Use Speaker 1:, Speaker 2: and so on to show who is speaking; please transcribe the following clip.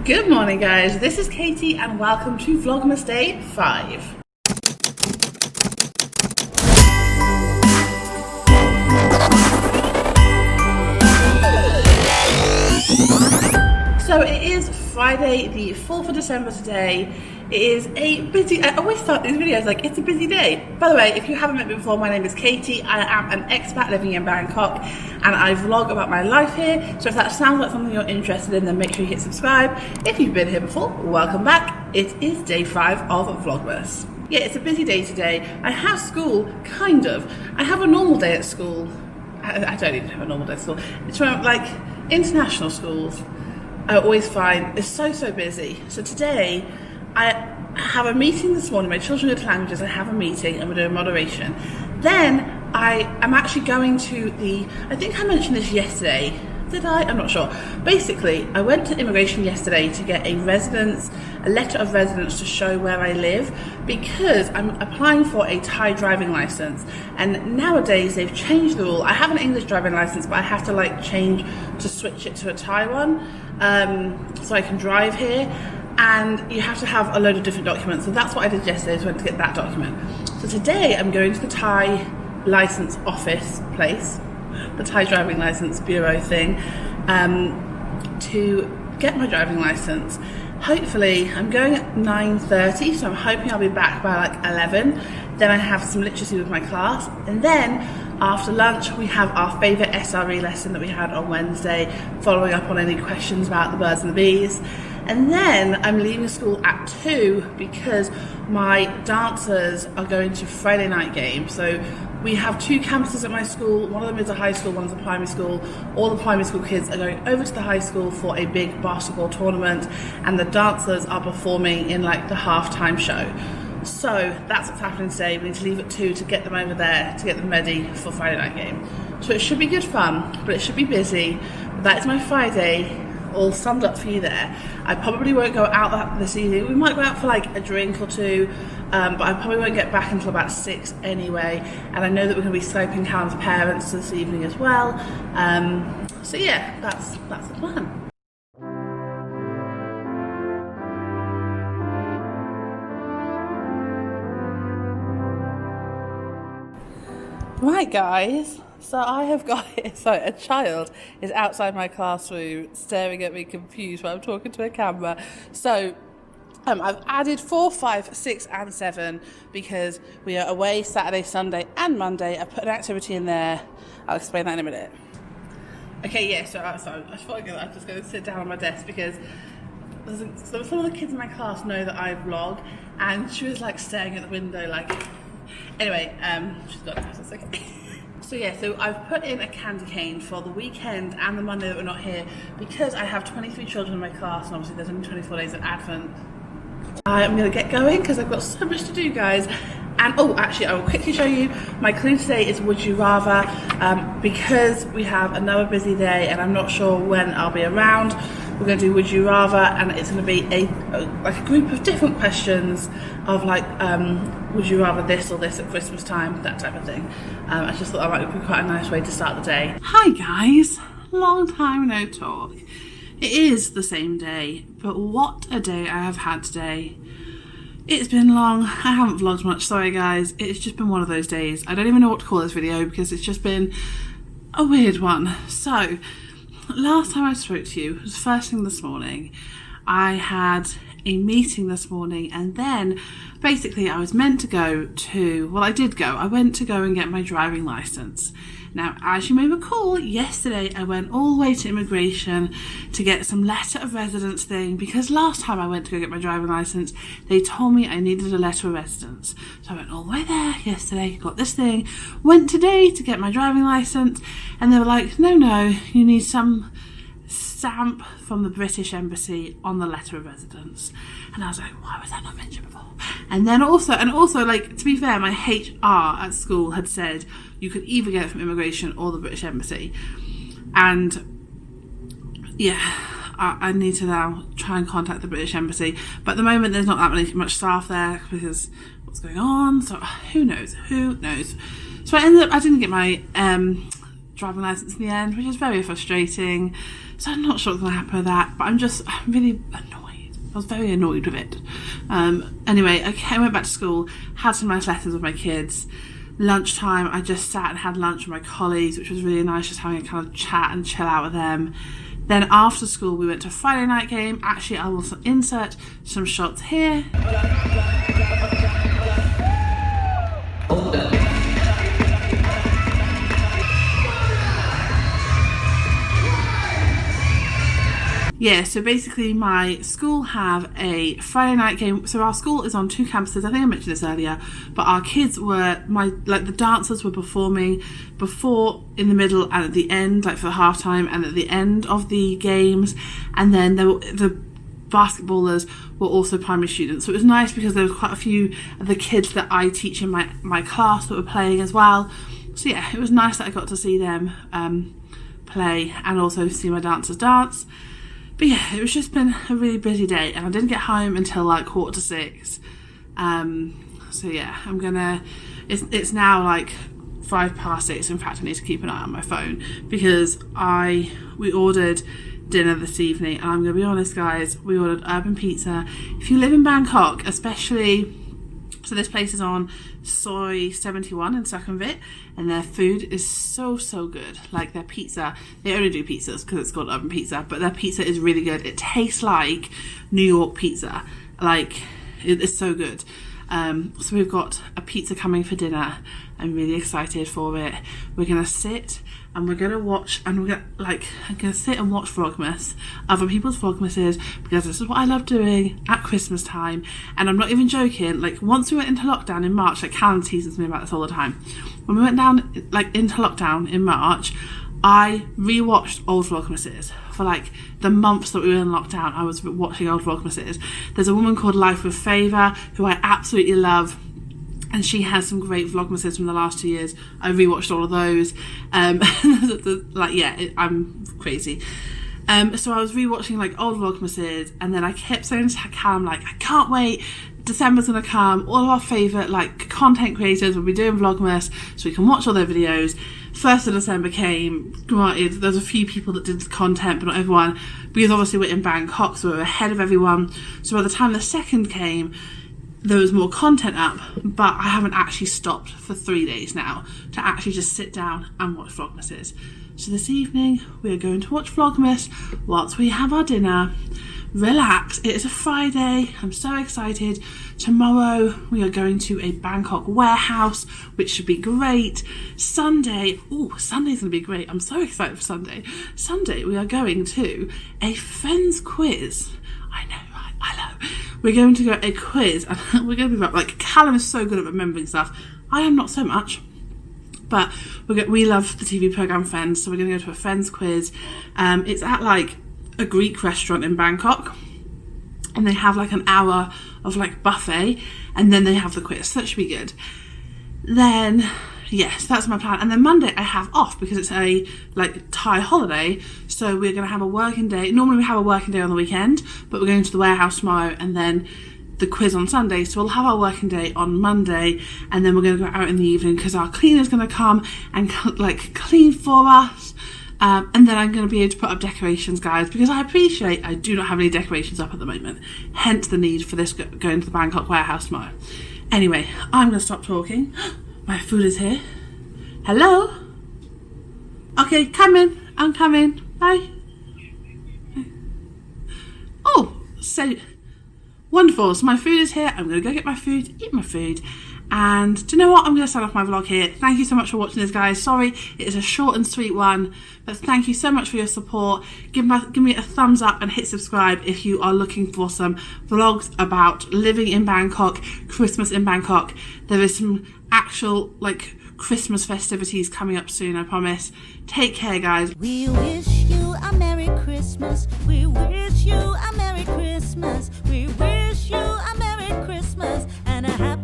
Speaker 1: Good morning guys, this is Katie and welcome to Vlogmas Day 5. So it is Friday the 4th of December today. It is a busy, I always start these videos like it's a busy day. By the way, if you haven't met me before, my name is Katie. I am an expat living in Bangkok and I vlog about my life here. So if that sounds like something you're interested in, then make sure you hit subscribe. If you've been here before, welcome back. It is day 5 of Vlogmas. Yeah, it's a busy day today. I have school, kind of. I have a normal day at school. I don't even have a normal day at school. It's from like international schools. I always find it's so busy. So today, I have a meeting this morning. My children are to languages. I have a meeting and we're doing moderation. Then I am actually going to I think I mentioned this yesterday. Did I? I'm not sure. Basically, I went to immigration yesterday to get a letter of residence to show where I live because I'm applying for a Thai driving license. And nowadays they've changed the rule. I have an English driving license, but I have to like change to switch it to a Thai one so I can drive here. And you have to have a load of different documents. So that's what I did yesterday, is went to get that document. So today I'm going to the Thai license office place, the Thai driving license bureau thing, to get my driving license. Hopefully, I'm going at 9:30, so I'm hoping I'll be back by like 11. Then I have some literacy with my class. And then after lunch, we have our favourite SRE lesson that we had on Wednesday, following up on any questions about the birds and the bees. And then I'm leaving school at 2 because my dancers are going to Friday night game. So we have 2 campuses at my school. One of them is a high school, one's a primary school. All the primary school kids are going over to the high school for a big basketball tournament, and the dancers are performing in like the halftime show. So that's what's happening today. We need to leave at 2 to get them over there, to get them ready for Friday night game. So it should be good fun, but it should be busy. That is my Friday all summed up for you there. I probably won't go out this evening. We might go out for like a drink or two, but I probably won't get back until about 6 anyway. And I know that we're going to be scoping Callum's parents this evening as well. So yeah, that's the plan. Right guys, so I have got a child is outside my classroom staring at me confused while I'm talking to a camera. So I've added 4, 5, 6 and 7 because we are away Saturday, Sunday and Monday. I put an activity in there. I'll explain that in a minute. Okay, yeah, so I thought I'm just going to sit down on my desk because some of the kids in my class know that I vlog, and she was like staring at the window like... Anyway, she's got it, it's okay. So yeah, so I've put in a candy cane for the weekend and the Monday that we're not here because I have 23 children in my class and obviously there's only 24 days of Advent. I'm going to get going because I've got so much to do, guys. And oh, actually, I will quickly show you. My clue today is Would You Rather, because we have another busy day and I'm not sure when I'll be around. We're going to do Would You Rather, and it's going to be a group of different questions of like, would you rather this or this at Christmas time, that type of thing. I just thought that might be quite a nice way to start the day. Hi guys, long time no talk. It is the same day, but what a day I have had today. It's been long, I haven't vlogged much, sorry guys. It's just been one of those days. I don't even know what to call this video because it's just been a weird one. So, last time I spoke to you was first thing this morning. I had a meeting this morning and then basically I was meant to go to, well I did go, I went to go and get my driving license. Now as you may recall, yesterday I went all the way to immigration to get some letter of residence thing because last time I went to go get my driving license they told me I needed a letter of residence. So I went all the way there yesterday, got this thing, went today to get my driving license and they were like, no, you need some stamp from the British Embassy on the letter of residence. And I was like, why was that not mentioned before? And then also like, to be fair, my HR at school had said you could either get it from immigration or the British Embassy. And yeah, I need to now try and contact the British Embassy. But at the moment there's not that much staff there because what's going on, so who knows. So I didn't get my driving licence in the end, which is very frustrating. So I'm not sure what's going to happen with that, but I'm really annoyed. I was very annoyed with it. Anyway, I went back to school, had some nice lessons with my kids. Lunchtime, I just sat and had lunch with my colleagues, which was really nice, just having a kind of chat and chill out with them. Then after school, we went to a Friday night game. Actually, I will insert some shots here. Yeah, so basically my school have a Friday night game. So our school is on 2 campuses. I think I mentioned this earlier, but our kids were, the dancers were performing before, in the middle, and at the end, like for the halftime and at the end of the games. And then the basketballers were also primary students. So it was nice because there was quite a few of the kids that I teach in my class that were playing as well. So yeah, it was nice that I got to see them play and also see my dancers dance. But yeah, it was just been a really busy day, and I didn't get home until like 5:45. So yeah, it's now like 6:05. In fact, I need to keep an eye on my phone because we ordered dinner this evening, and I'm gonna be honest, guys, we ordered urban pizza. If you live in Bangkok, especially, so this place is on Soi 71 in Sukhumvit, and their food is so good. Like their pizza, they only do pizzas because it's called urban pizza, but their pizza is really good. It tastes like New York pizza. Like it is so good. So we've got a pizza coming for dinner. I'm really excited for it. We're gonna sit and we're gonna watch, and I'm gonna sit and watch Vlogmas, other people's Vlogmases, because this is what I love doing at Christmas time. And I'm not even joking, like once we went into lockdown in March, like Callum teases me about this all the time. When we went down, like into lockdown in March, I rewatched old Vlogmases for like the months that we were in lockdown. I was watching old Vlogmases. There's a woman called Life with Favour who I absolutely love, and she has some great Vlogmases from the last 2 years. I rewatched all of those. I'm crazy. So I was rewatching like old Vlogmases, and then I kept saying to Callum, like, I can't wait. December's gonna come. All of our favourite like content creators will be doing Vlogmas, so we can watch all their videos. 1st of December came. Granted, there's a few people that did the content, but not everyone, because obviously we're in Bangkok, so we're ahead of everyone. So by the time the 2nd came, there was more content up, but I haven't actually stopped for 3 days now to actually just sit down and watch Vlogmases. So this evening we are going to watch Vlogmas whilst we have our dinner, relax. It is a Friday. I'm so excited. Tomorrow we are going to a Bangkok warehouse, which should be great. Sunday's gonna be great. I'm so excited for Sunday. Sunday we are going to a friends quiz. I know, right? I know. We're going to go a quiz, and we're going to be like, Callum is so good at remembering stuff. I am not so much. But we love the TV program Friends, so we're going to go to a Friends quiz. It's at like a Greek restaurant in Bangkok, and they have like an hour of like buffet, and then they have the quiz, so that should be good. Then yes, that's my plan. And then Monday I have off because it's a like Thai holiday, so we're going to have a working day. Normally we have a working day on the weekend, but we're going to the warehouse tomorrow and then the quiz on Sunday, so we'll have our working day on Monday, and then we're going to go out in the evening because our cleaner's going to come and like clean for us. And then I'm going to be able to put up decorations, guys, because I appreciate I do not have any decorations up at the moment, hence the need for this going to the Bangkok warehouse tomorrow. Anyway, I'm going to stop talking. My food is here. Hello? Okay, come in. I'm coming. Bye. Oh, so wonderful. So my food is here. I'm going to go get my food, eat my food. And do you know what? I'm going to start off my vlog here. Thank you so much for watching this, guys. Sorry, it is a short and sweet one, but thank you so much for your support. Give me a thumbs up and hit subscribe if you are looking for some vlogs about living in Bangkok, Christmas in Bangkok. There is some actual like Christmas festivities coming up soon, I promise. Take care, guys.
Speaker 2: We wish you a Merry Christmas. We wish you a Merry Christmas. We wish you a Merry Christmas and a happy